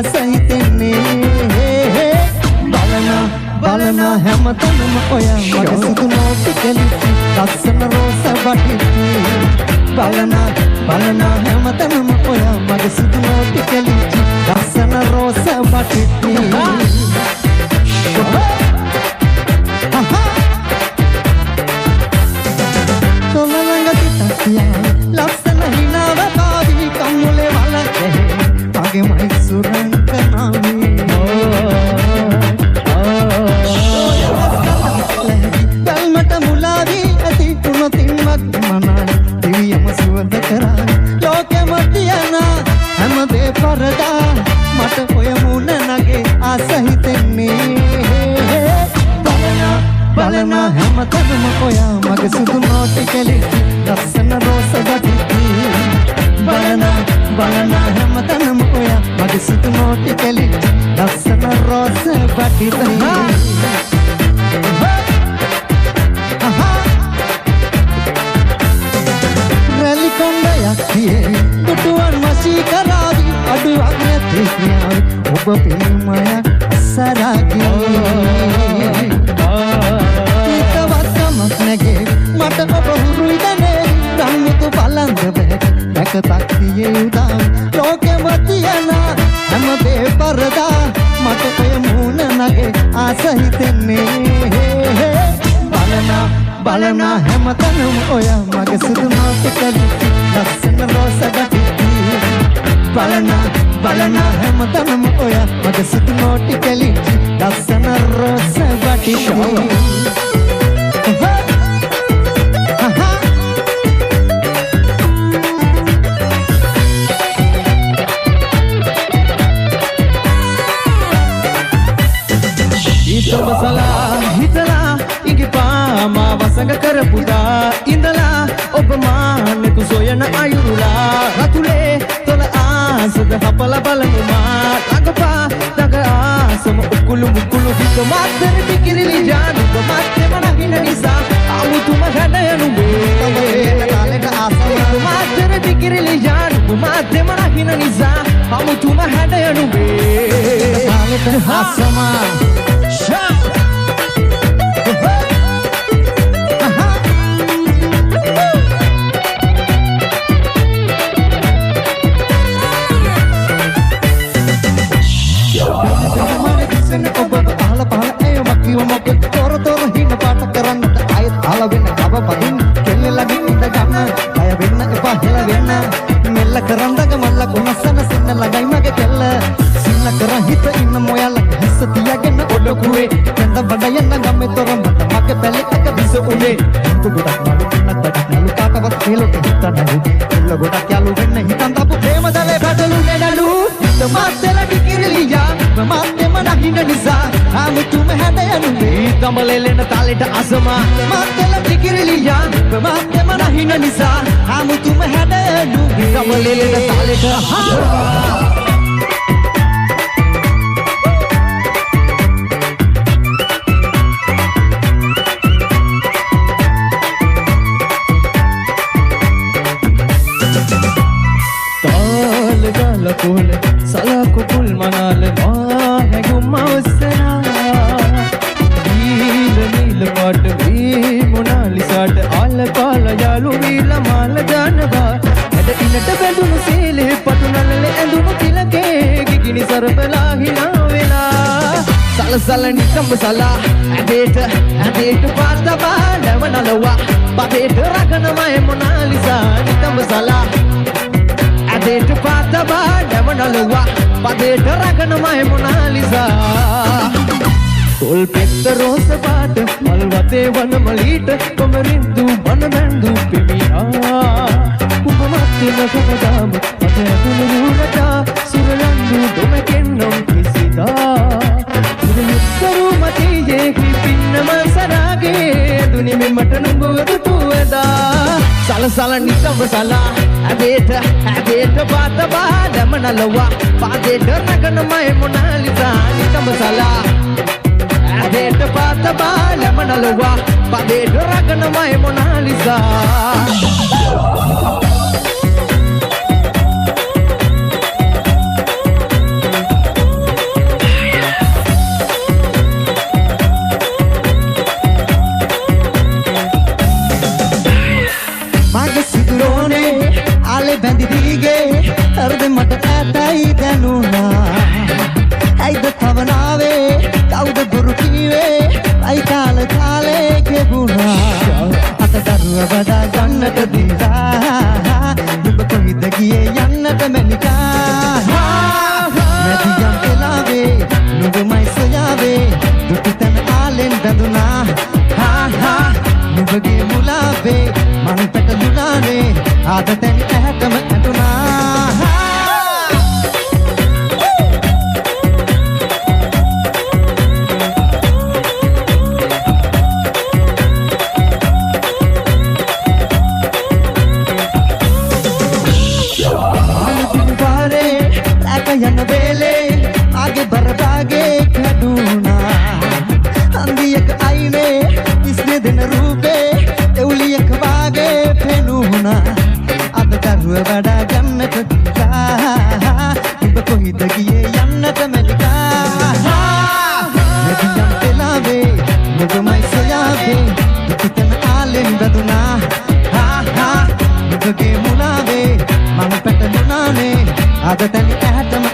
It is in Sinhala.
ආසහිතෙන්නේ බලන හැමතැනම ඔයා මගේ සුදු නෝටි කෙලිච්චි ලස්සන රෝස වටිච්චි බලන හැමතැනම ඔයා මගේ සුදු නෝටි කෙලිච්චි ලස්සන රෝස වටිච්චි ලස්සන හිනාව පාවි කම්මුලේ වලකේ මගේ මයි සුරංගනාමි බල්මට මුලාවී ඇති තුනොතින් මක්මනයි දිවියම සුවඳ කරා ලෝකෙම තියන හැමදේ පරදා මට ඔය මුණ නගේ ආසහිතෙන්නේ බලන හැමතැනම ඔයා මගේ සුදු නෝටි කෙලිච්චි ලස්සන රෝස වටිච්චි බලන හැමතැනම ඔයා මගේ සුදු නෝටි කෙලිච්චි ලස්සන රෝස වටිච්චි රැලි කොණ්ඩයක් තියේ දුටුවන් වශී කරාවි අඩුවක් නැති ක්‍රියාවි ඔබ පිළිමයක් සරාගී මට ඔබ හුරුයි දනේ ගම්මුතු බලන්ද බැක තක්තියේ උදා ලෝකෙම තියන හැමදේ පරදා මට ඔය මූණ නගේ ආසහිතෙන්නේ බලන හැමතැනම ඔයා මගේ සුදු නෝටි කෙලිච්චි ලස්සන රෝස වටිච්චි බලන හැමතැනම ඔයා මගේ සුදු නෝටි කෙලිච්චි ලස්සන රෝස වටිච්චි මසලා හිතලා ඉඟිපා මා වසඟ කරපුදා ඉඳලා ඔබ මානෙකු සොයන අයුරුලා රතුලේ තොල ආසද හපල බලමුමා ළඟපා දග ආසම උකුළු මුකුළු හිත මාත්තර පිකිරිලි ජානු මාත්තෙම නගින නිසා අමුතුම හැඩයනුබේ කාලෙක ආසම මාත්තර පිකිරිලි ජානු මාත්තෙම නගින නිසා අමුතුම හැඩයනුබේ කාලෙක ආසම කරන්දග මල්ල කුණස්සන සින්න ළඟයි මගේ කෙල්ල සින්න කර හිත ඉන්න මොයල්ල හිස්ස තියගෙන ඔඩකුවේ කැඳ බඩ යන්න ගම්මේ තොරම් මට මගේ පැලේ එක විස උනේ හිත ගොඩක් නලු කින්නත් බඩක් නලු කාටවත් හේලොට හිත නලු එල්ල ගොඩක් යාලු වෙන්න හිතන් දාපු ප්‍රේම දලේ බඩලු නෙඩලු හිත මාත්තල ටිකිරිලියා මාත්තෙම නගින නිසා ආමුතුම හැඩ යනුනේ දඹලෙලෙන තාලෙට අසමා මාත්තල ටිකිරිලියා මාත්තෙම නගින නිසා ආමුතුම හැඩ යනුනේ දඹලෙලෙන තාලෙට අසමා කුල සලකු කුල් මනාල මා හැගුම් අවසනා නීල පාට වී මොනාලිසාට ආල පාල යාලු වීල මාල ජානවා ඇද ඉනට බැඳුණු සීලේ පටුනල්ල ඇඳුණු තිලකේ ගිගිනි සරපලා හිනා වෙලා සලසල නිකම්බ සලා ඇදේට පාතබා නැවනලවා පදේට රකනමයි මොනාලිසා නිකම්බ සලා ඇදේට පාතබා නැවනලවා පදේට රකනමයි මොනාලිසා තොල් පෙත්ත රෝස පාට මල් වතේ වන මලීට කොමරින්දු බන බැන්දු පිමියා උඹ මත්තෙන කමදාම මට ඇතුළු රූමතා සුරලන්දු දොමකෙන්නම් කිසිදා සුරයුත්තරු මතීයේ කිපින්නම සරාගේ දුනිමෙ මට නුඹවතු තුවදා සලසල නිකම්බ සලා ඇදේට පාතබා නැමනලවා පාදේට රකනමයි මොනාලිසා නිකම්බ සලා ඇදේට පාතබා නැමනලවා පාදේට රකනමයි මොනාලිසා අනිවේ අයි කාලේ ගෙවුණා අත දරුව බදා ගන්නට දීලා නුඹ කොහිද ගියේ යන්නට මැනිකා මැදියම් වෙලාවේ නුඹමයි සොයාවේ දුටු තැන ආලෙන් බැඳුනා නුඹගේ මුලාවේ මං පැටලුණානේ ආද තැන් ඇහැටම ඇඳුනා යන වේලේ ආගේ බරබාගේ කඩුණා අන්දියක අයිනේ ඉස්නේ දෙන රූපේ එවුලියක වාගේ පෙනුණා අද දරුව වඩා ගන්නට තියා ඔබ කොහිද ගියේ යන්නට මැනිකා මෙදියම් වෙලාවේ නුඹමයි සොයාවේ දුකිතන ආලෙන් බැඳුනා ඔබගේ මුලාවේ මම පැටලුණානේ අද තැන් ඇහැටම